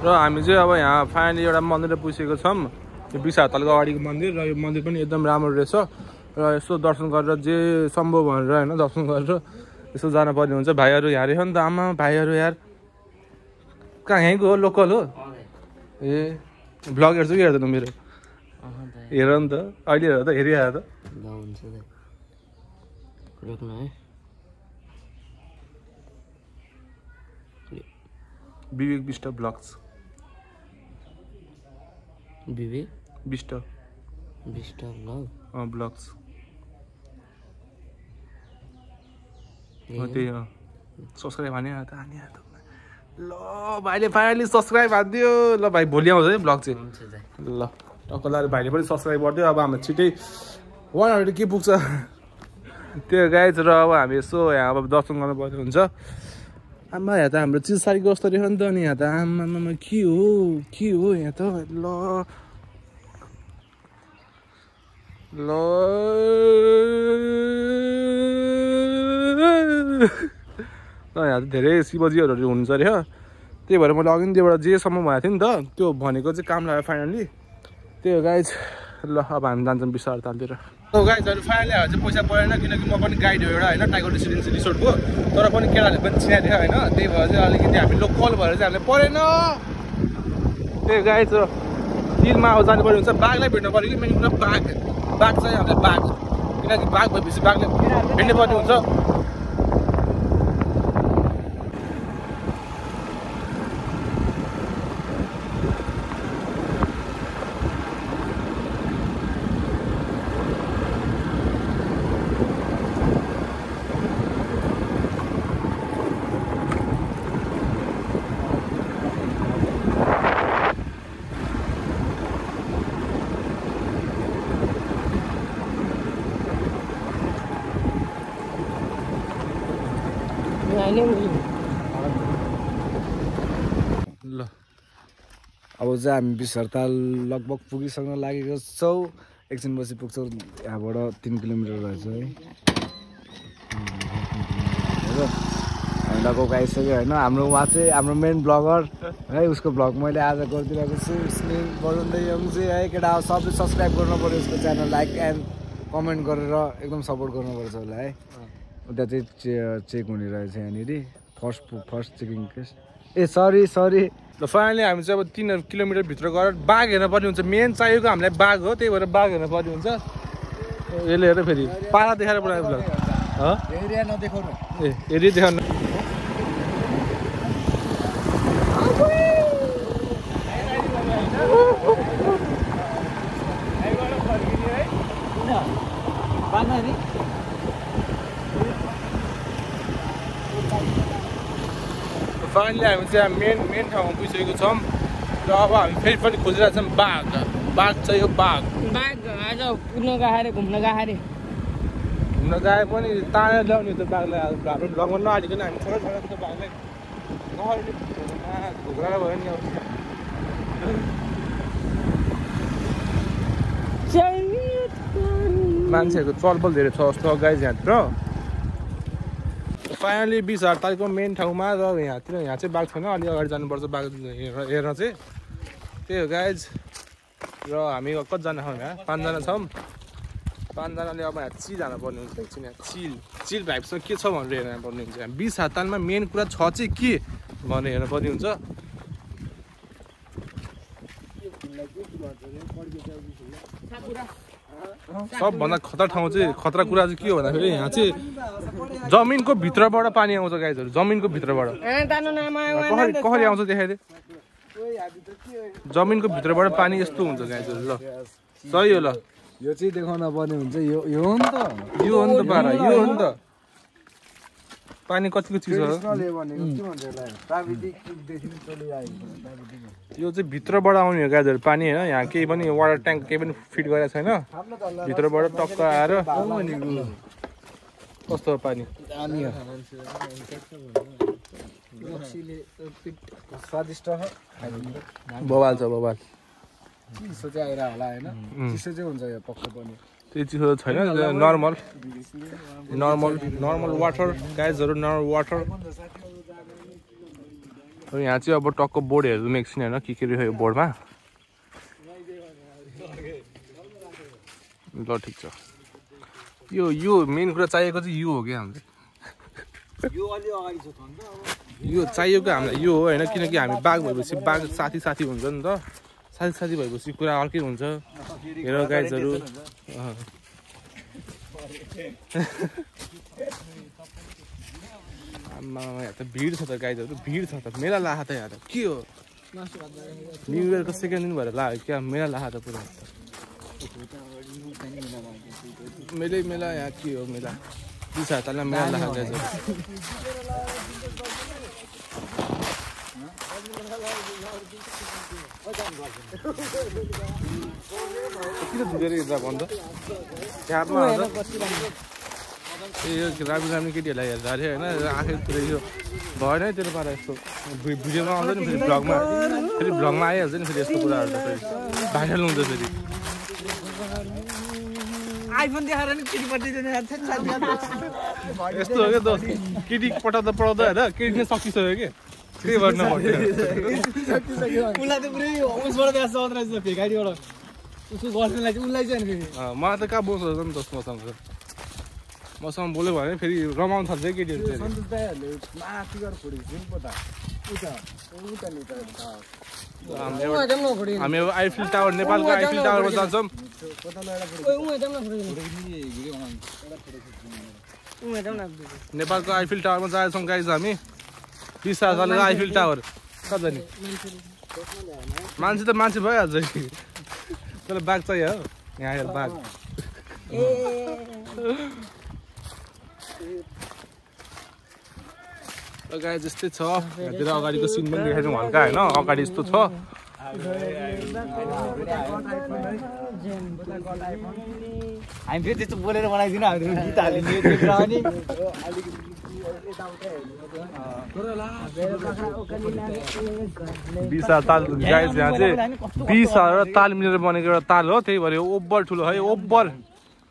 र हामी चाहिँ अब यहाँ फाइनली एउटा मन्दिर पुगेको छौँ यो 20,000 तालको अगाडिको मन्दिर र यो मन्दिर पनि एकदम राम्रो रहेछ र यसो दर्शन गरेर जे सम्भव भनेर होइन दर्शन गरेर यसो जानुपर्ने हुन्छ भाइहरू यहाँ रहेछ नि त आमा भाइहरू यार कहाँ यहीँको हो लोकल हो ए भ्लग हेर्छु कि हेर्दैन मेरो हेर नि त अहिले हेर त हेरिहाल्यो त विवेक विष्ट ब्लग्स विवेक विष्ट ब्लग्स त्यही हो सब्सक्राइब हाने त ल भाइले फाइनली सब्सक्राइब हानिदियो ल भाइ भोलि आउँछ है ब्लग चाहिँ ल टक्क ल भाइले पनि सब्सक्राइब गरिदियो अब हाम्रो छिटै 100 के पुग्छ त्यो गाइज र अब हामी यसो यहाँ अब दर्शन गर्नुपर्ने हुन्छ आमा यहाँ त हाम्रो चिज सारीको कस्तो रहेछ नि त अनि यहाँ त आमामा के हो यहाँ त ल यहाँ त धेरै शिवजीहरू हुनुहुन्छ अरे त्यही भएर मैले अघि त्योबाट जेसम्म भएको थियो नि त त्यो भनेको चाहिँ काम लाग्यो फाइनली त्यही हो गाइज ल अब हामी जान्छौँ 20,000 तालतिर गाइजहरू फाइनली चाहिँ पैसा परेन किनकि म पनि गाइड हो एउटा होइन टाइगर रेसिडेन्सी रिसोर्टको तर पनि केटाहरूले पनि चिनाइदियो होइन त्यही भएर चाहिँ अलिकति हामी लोकल भएर चाहिँ हामीलाई परेन त्यही गाइज तिलमा अब जानुपर्ने हुन्छ बाघलाई भेट्नु पऱ्यो कि मेन कुरा बाघ चाहिँ हामीलाई बाघ किनकि बाघ भएपछि बाघले भेट्नु पर्ने हुन्छ ल अब चाहिँ हामी 20,000 ताल लगभग पुगिसक्न लागेको छौँ एकछिनपछि पुग्छौँ यहाँबाट 3 किलोमिटर रहेछ है हामी लगभग आइसक्यो होइन हाम्रो उहाँ चाहिँ हाम्रो मेन ब्लगर है उसको ब्लग मैले आज गरिदिरहेको छु स्नेल बरुन्दै चाहिँ है केटा सबले सब्सक्राइब गर्नु पऱ्यो उसको च्यानल लाइक एन्ड कमेन्ट गरेर एकदम सपोर्ट गर्नुपर्छ उसलाई है उता चाहिँ चेक हुने रहेछ यहाँनिर फर्स्ट चेकिङ केस ए सरी ल फाइनली हामी चाहिँ अब 3 किलोमिटर भित्र गएर बाघ हेर्न पर्ने हुन्छ मेन चाहिएको हामीलाई बाघ हो त्यही भएर बाघ हेर्न पर्ने हुन्छ यसले हेर फेरि पारा देखाएर बनाएको ब्लग एरिया नदेखाउनु ए एरिया देखाउनु फाइनली हामी चाहिँ मेन ठाउँमा पुगिसकेको छौँ र अब हामी फेरि पनि खोजिरहेको छौँ बाघ चाहियो बाघ आज कुद्न गएको अरे घुम्न गएको अरे घुम्न गए पनि तानेर ल्याउने त बाघलाई हाम्रो लगमा नहालिकन हामी छोरा छोराको बाघलाई घुक्रा भयो नि मान्छेहरूको चलबल धेरै छ जस्तो गाइज यहाँतिर फाइनली 20,000 मेन ठाउँमा र यहाँ चाहिँ बाघ छैन अलि अगाडि जानुपर्छ बाघ हेर्न चाहिँ त्यही हो गाइज र हामी कतिजना छौँ यहाँ 5 जना छौँ 5 जनाले अब यहाँ चिल हाल्नु पर्ने हुन्छ एकछिन यहाँ चिल भाइबसँग के छ भनेर हेर्न पर्ने हुन्छ यहाँ 20,000 मेन कुरा छ चाहिँ के भनेर हेर्न पर्ने हुन्छ सबभन्दा खतरा ठाउँ चाहिँ खतरा कुरा चाहिँ के हो भन्दाखेरि यहाँ चाहिँ जमिनको भित्रबाट पानी आउँछ गाइजहरू जमिनको भित्रबाट कसरी आउँछ देखाइदिए जमिनको भित्रबाट पानी यस्तो हुन्छ गाइजहरू ल सही हो ल यो चाहिँ देखाउन पर्ने हुन्छ यो हो नि त पारा यो हो नि त पानी कतिको चिज हो यो चाहिँ भित्रबाट आउने हो गाइजहरू पानी होइन यहाँ केही पनि वाटर ट्याङ्क केही पनि फिट गरेको छैन भित्रबाट टक्क आएर कस्तो हो पानी स्वादिष्ट बवाल छ बवाल चिसो चाहिँ आइरह होला होइन चिसो चाहिँ हुन्छ यो पक्का पनि त्यही चिसो छैन नर्मल वाटर गाइजहरू नर्मल वाटर यहाँ चाहिँ अब टक्क बोर्ड हेर्नु एकछिन होइन के रहेछ यो बोर्डमा ल ठिक छ यो मेन कुरा चाहिएको चाहिँ यो हो क्या हामीलाई यो चाहिएको हामीलाई यो हो होइन किनकि हामी बाघ भएपछि बाघ साथी हुन्छ नि त साथी भएपछि कुरा अर्कै हुन्छ हेर गाइजहरू यहाँ त भिड छ त गाइजहरू भिड छ त मेला लाखा त यहाँ त के हो न्यु इयरको सेकेन्ड दिन भएर लाग्यो क्या मेला लाखा त पुरा मेला यहाँ के हो मेला 20,000 मेला लाखा गाइजहरू किन धुँदै हिँड्दा भन्छ क्याबमा ए यो रामी केटीहरूलाई हेर्दा अरे होइन आखिर यो भएन है तेरो पारा यस्तो भिडियोमा आउँछ नि फेरि भ्लगमा आइहाल्छ नि फेरि यस्तो कुराहरू त फेरि भाइरल हुन्छ फेरि आइफोन देखाएर नि केटी पठाइदिने यस्तो हो क्या दोस्त केटी पठाउँदा होइन केटी नै सकिसक्यो कि त्यही भएर उसलाई त पुरै उसबाट त्यहाँ चौध रहेछ भेगाडीबाट उसको गर्लफ्रेन्डलाई चाहिँ उसलाई चाहिँ फेरि मलाई त कहाँ बोल्छ नि दोस्त मसँग बोल्यो भने फेरि रमाउनु थाल्छ है केटीहरू हामी अब आइफिल टावर नेपालको आइफिल टावरमा जान्छौँ नेपालको आइफिल टावरमा जाँदैछौँ गाइज हामी 20,000 आइफिल टावर कहाँ जाने मान्छे त मान्छे भइहाल्छ कि तर बाघ चाहियो हो यहाँ हेर बाघ गाई जस्तै छ यहाँतिर अगाडिको सिन पनि देखाइदिउँ हल्का होइन अगाडि यस्तो छ हामी फेरि त्यस्तो बोलेर बनाइदिनु हामी गीत हालिदिनु 20,000 ताल गाइस यहाँ चाहिँ 20,000 ताल मिलेर बनेको एउटा ताल हो त्यही भएर ओभर ठुलो है ओभर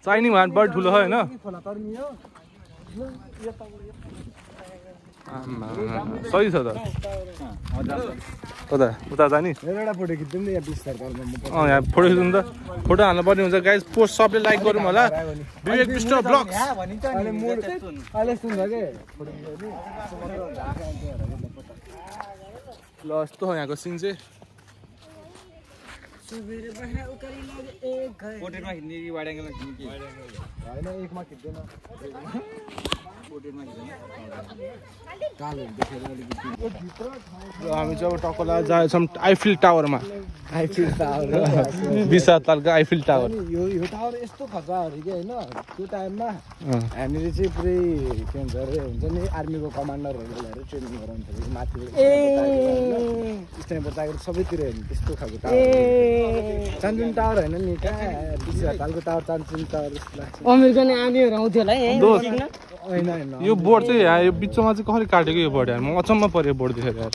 चाहिने भने बढी ठुलो है होइन सही छ त उता जाने एउटा फोटो खिच्दिउँ न यहाँ 20,000 यहाँ फोटो खिच्नु त फोटो हाल्नु पर्ने हुन्छ गाइस पोस्ट सबले लाइक गरौँ होला विवेक विष्ट ब्लग्स ल यस्तो हो यहाँको सिन चाहिँ पोर्ट्रेटमा खिच्ने कि वाइड एङ्गलमा खिच्ने कि होइन एकमा खिच्दैन पोर्ट्रेटमा खिच्दैन कालो देखेर अलिकति र हामी चाहिँ अब टक्कला जाएछौँ आइफिल टावरमा बिसा तालको आइफिल टावर यो टावर यस्तो खतरा अरे कि होइन त्यो टाइममा हामीले चाहिँ पुरै के भन्छ अरे हुन्छ नि आर्मीको कमान्डरहरू ल्याएर ट्रेनिङ गराउँछ माथि स्नाइपर टावर सबैतिर हेर्नु त्यस्तो खालको टावर चान्चुन टावर होइन नि कहाँ 20,000 सालको टावर चान्चुन टावर जस्तो लाग्छ अमेरिकन आर्मीहरू आउँथ्यो होला है होइन यो बोर्ड चाहिँ यहाँ यो बिचमा चाहिँ कसरी काटेको यो बोर्ड यार म अचम्म पऱ्यो बोर्ड देखेर यार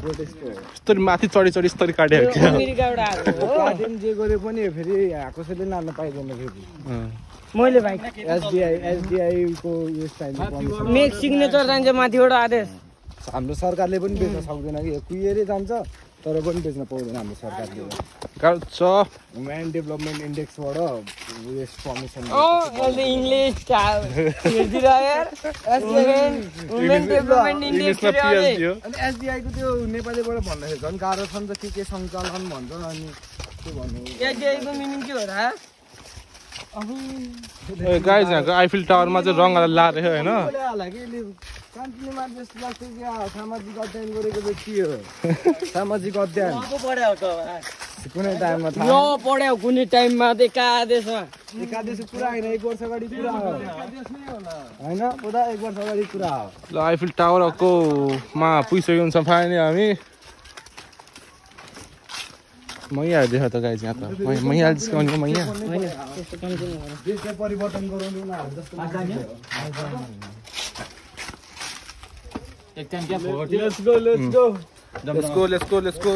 यस्तरी माथि चढी यस्तरी काटेको क्या जे गरे पनि फेरि कसैले लान पाइँदैन फेरि मैले भाइ एसडिआई को यस टाइम मेक सिग्नेचर जान्छ माथिबाट आदेश हाम्रो सरकारले पनि बेच्न सक्दैन कि कुहिएरै जान्छ तर पनि बेच्न पाउँदैन हाम्रो सरकारले गाह्रो छ ह्युमन डेभलपमेन्ट इन्डेक्सबाट उयस पर्मिसन इङ्ग्लिस डेभलपमेन्ट इन्डेक्स अनि एसडिआईको त्यो नेपालीबाट भन्दाखेरि झन् गाह्रो छ नि त के सञ्चालन भन्छ अनि के भन्नु एसडिआईको मिनिङ के हो र गाइज यहाँको आइफिल टावरमा चाहिँ रङ लाएर होइन कान्तिनीमा जस्तो लाग्छ कि सामाजिक अध्ययन गरेको व्यक्ति हो सामाजिक अध्ययन कुनै टाइममा यो पढ्यो कुनै टाइममा एकादेशमा पुरा होइन 1 वर्ष अगाडि पुरा हो होइन पुरा 1 वर्ष अगाडि पुरा हो ल आइफिल टावरको मा पुगिसकेको हुन्छ फाइनली हामी मैया देख त गाइज यहाँ त मैया जिस्काउने मैया देशलाई परिवर्तन गराउनु उनीहरू जस्तो Let's go.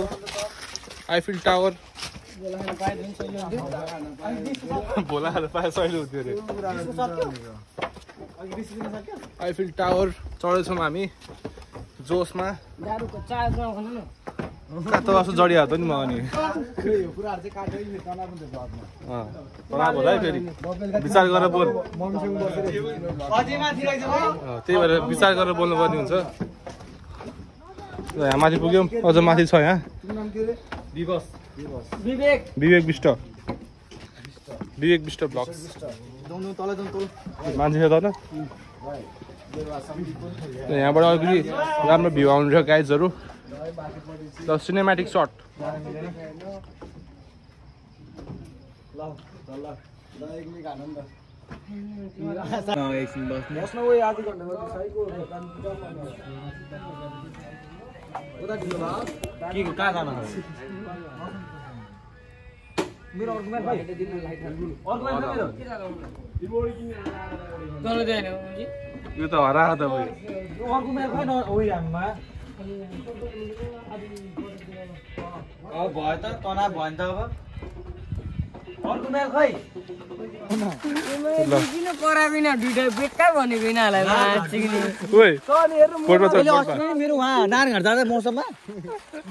Eiffel Tower. बोलाएर पाए सहिले हुन्थ्यो अरे आइफिल टावर चढेछौँ हामी जोसमा कातो जस्तो जडिहाल्छ नि म अनि तनाव होला है फेरि विचार गरेर बोल त्यही भएर विचार गरेर बोल्नुपर्ने हुन्छ यहाँ माथि पुग्यौँ अझ माथि छ यहाँ विवेक विष्ट ब्लग्स मान्छे छ त यहाँबाट अलिकति राम्रो भ्यू आउनु छ गाइजहरू ल सिनेमेटिक सर्ट यो त हरा त अब भयो त तनाव भयो नि त अब अर्को मेल खै पराबिना दुईटा बेकार भनेको यिनीहरूलाई मेरो उहाँ नारायणघाट जाँदा मौसममा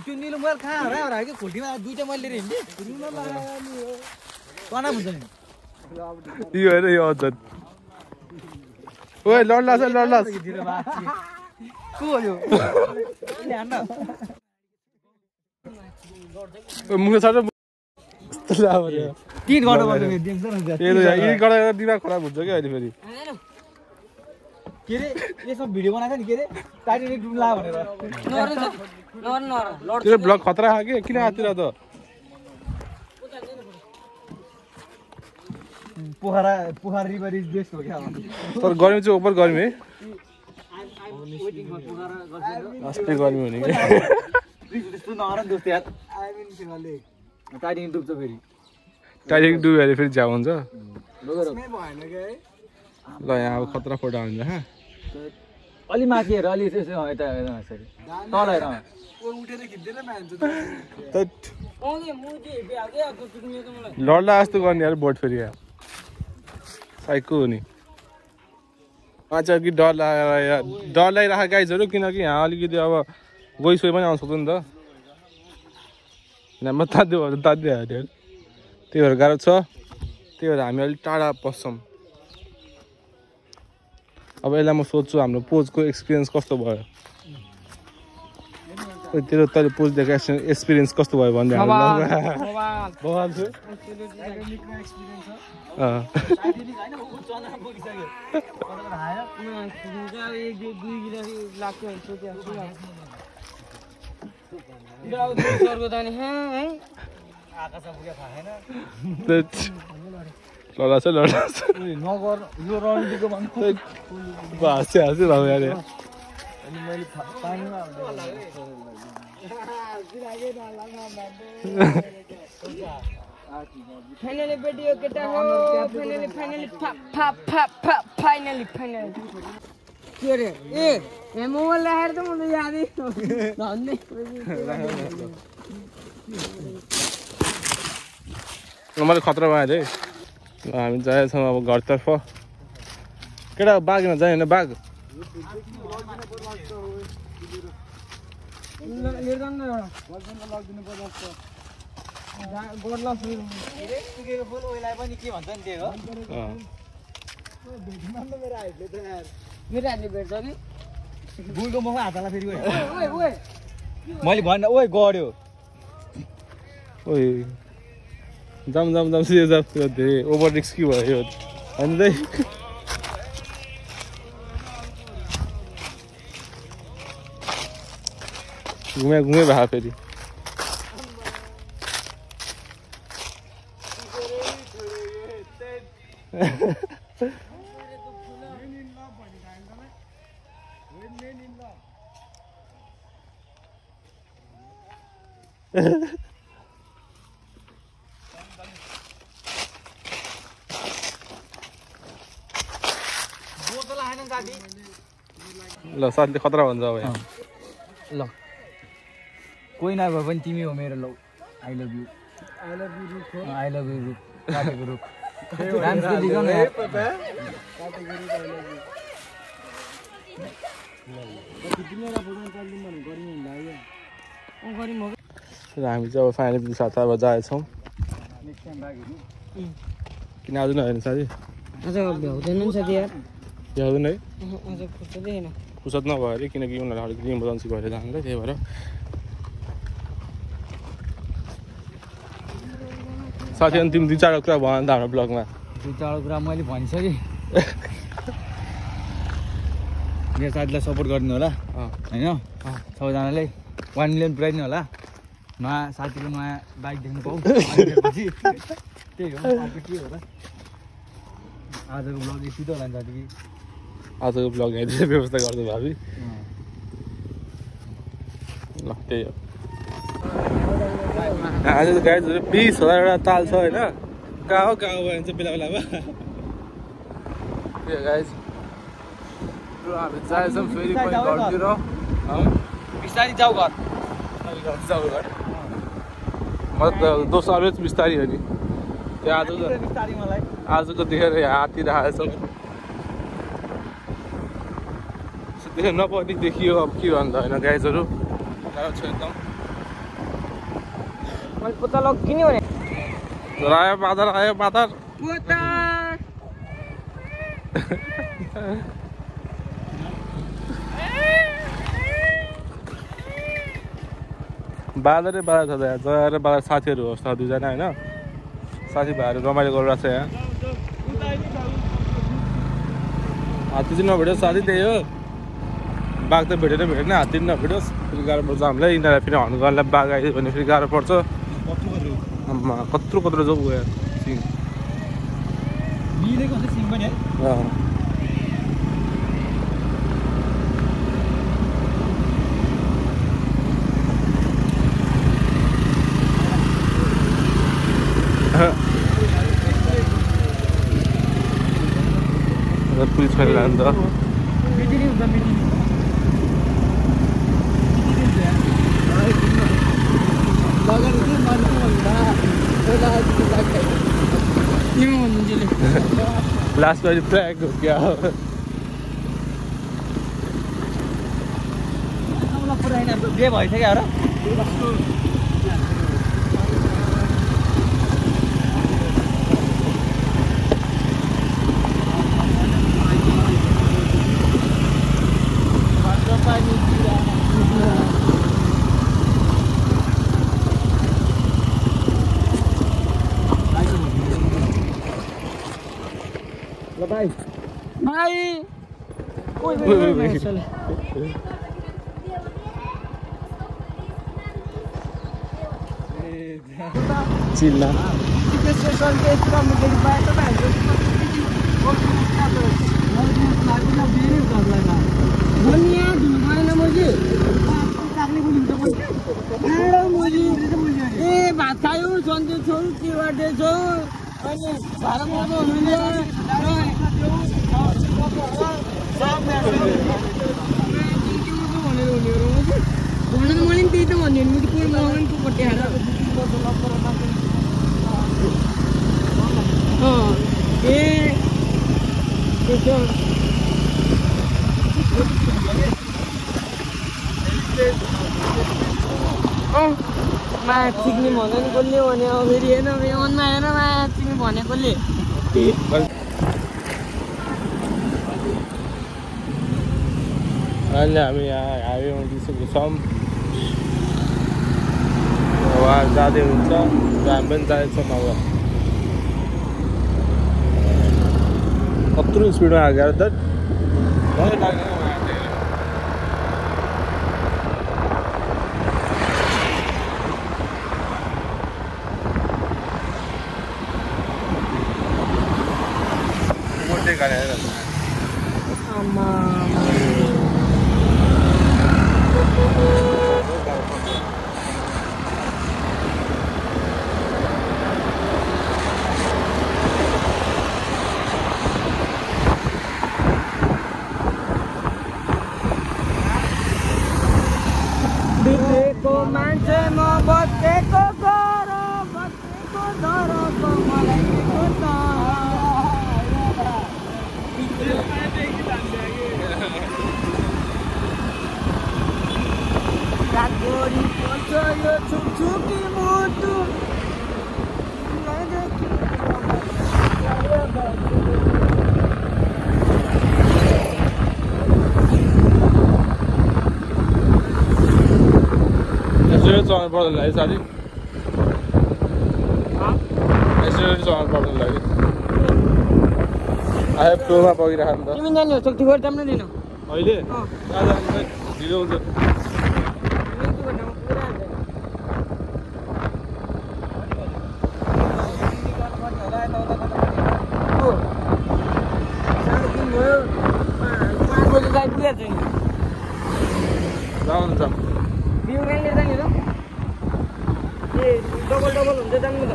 त्यो निलो मोबाइल कहाँ हरायो कि खोल्टीमा दुईटा मैले लिएर हिँड्थेँ तनाव हुन्छ नि यो हेर यो अझ ओए लड्ला को हो यो मुख छ दिमाग खराब हुन्छ क्या अहिले फेरि के अरे यसमा भिडियो बनाएको नि के अरे टाइटनिक डुब्ला भनेर त्यो ब्लग खतरा खायो कि किन आतिर त पोखरा रिभर इज बेस्ट हो क्या तर गर्मी चाहिँ ओभर गर्मी है अस्ति गर्मी हुने कि टाइटनिक डुब्छ फेरि टाइटनिक डुब्यो भने फेरि झ्याउ हुन्छ ल यहाँ अब खतरा फोटो आउँछ अलि माथि हेर अलि तल हेर लड्ला जस्तो गर्ने यार बोट फेरि यहाँ साइको हो नि अझ कि डर लागिरहेको गाइजहरू किनकि यहाँ अलिकति अब गइसोइ पनि आउनु सक्छ नि त यहाँमा तात्यो भने तात्दिइहाल्यो त्यही भएर गाह्रो छ त्यही भएर हामी अलिक टाढा बस्छौँ अब यसलाई म सोध्छु हाम्रो पोजको एक्सपिरियन्स कस्तो भयो तेरो तैँले पुछिदिएको एक्सपिरियन्स कस्तो भयो भन्दै बवाल बवाल थियो लडा छ नगर यो रणनीतिको हाँसी रह्यो अरे फाइनली बेटियो केटा हो फाइनली फाइनली के रे ए मोबाइल राखेर त मलाई यादै धन्ने मैले खतरा भयो अरे हामी जाँदैछौँ अब घरतर्फ केटा बाघ हिँड्न जाने होइन बाघ मेरो हातले भेट्छ कि बुलको मुखमा हात हाल्दा फेरि मैले भन्न ओइ गड्यो ओइ जाम सिधै जाम धेरै ओभर रिस्की भयो होइन दाइ घुमे भयो फेरि ल साथीले खतरा भन्छ अब ल कोही नभए पनि तिमी हो मेरो लौ आई लभ यु रुख काटेको रुख हामी चाहिँ अब फाइनली साथ अब जाएछौँ किन आज नहेर्नु साथी आज भ्याउँदैन नि साथी यार भ्याउँदैन है आज फुर्सदै छैन फुर्सद नभयो अरे किनकि उनीहरू अलिकति इमर्जेन्सी भएर जानुलाई त्यही भएर साथी अनि तिमी 2-4 कुरा भन त हाम्रो ब्लगमा 2-4 कुरा मैले भनिसकेँ मेरो साथीलाई सपोर्ट गरिदिनु होला होइन सबैजनाले 1 मिलियन पुऱ्याइदिनु होला नयाँ साथीको नयाँ बाइक देख्नु पाऊ त्यही हो अब के होला आजको ब्लग यति त होला नि साथी आजको ब्लग यहाँतिर व्यवस्था गर्छु भावी ल त्यही हो आज त गाइजहरू 20,000 ताल छ होइन कहाँ हो भयो भने चाहिँ बेला बेलामा त्यो गाइज हामी जाएछौँ फेरि घरतिर बिस्तारी जाऊ घर म त दोस्रो अलवेज बिस्तारी हो नि त्यो आजको देखेर हात्ती राखेछौँ देखेर नपर्ने देखियो अब के भन्दा होइन गाइजहरू गाह्रो छ एकदम मैले पत्ता लग किन भने आयो पादर पत्ता बादरै बादर छ त यहाँ जरा बादर साथीहरू होस् न 2जना होइन साथीभाइहरू रमाइलो गरिरहेको छ यहाँ हात्ती चाहिँ नभेटोस् साथी त्यही हो बाघ त भेटेन हात्ती पनि नभेटोस् फेरि गाह्रो पर्छ हामीलाई यिनीहरूलाई फेरि हर्न गर्नलाई बाघ आइदियो भने फेरि गाह्रो पर्छ कत्रो जो गयो सिङ मिलेको छ सिङ पनि है पुलिस फेरि लानु त लास्ट पालि प्र्याक हो क्या हो के भइसक्यो र भाइ चिल्ला ए भात खायो सन्चै छौ के गर्दैछौ अनि भाडा मर्नु मैले त्यही त भन्यो कि पुरै मगाउनु पट्याएर ए त्यसो माया चिक्ने भन्दैन कसले भने फेरि हेर्न मनमा हेर माया चिक्ने भने कसले अहिले हामी यहाँ हाइवेमा दिइसकेको छौँ उहाँ जाँदै हुन्छ र हामी पनि जाँदैछौँ अब कत्रो स्पिडमा हागेर त मलाई लाग्दैन बितेको मान्छे म बसेको घर बसेको धरको मलाई रातभरि पर्छ यो छुकछुकी मुटु चलाउनु पर्दैन है साथी यसरी चलाउनु पर्दैन लागि आयो टोलमा पगिरहेको नि त तिमी जाने हो शक्तिगढ जानु दिन अहिले ढिलो हुन्छ डबल हुन्छ जानु त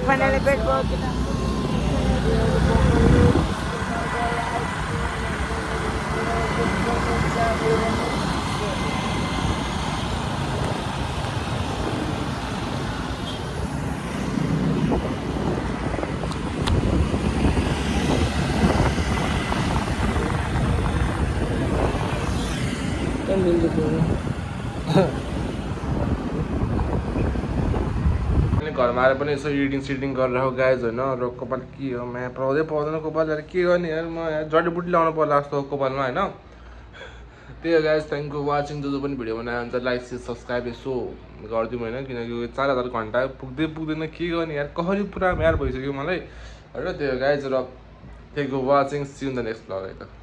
फाइनली पेट घरमा आएर पनि यसो एडिटिङ सिडिटिङ गरेर हो गाइज होइन र कपाल के हो म्या पाउँदै पाउँदैन कपाल के गर्ने यार म यहाँ जडीबुटी लाउनु पर्ला जस्तो कपालमा होइन त्यही हो गाइज थ्याङ्क यू वाचिङ जो पनि भिडियो बनायो भने लाइक सब्सक्राइब यसो गरिदिउँ होइन किनकि 4000 घन्टा पुग्दैन के गर्ने यार कसरी पुरा म्यार भइसक्यो मलाई होइन त्यही हो गाइज र thank you watching C in the next vlog है त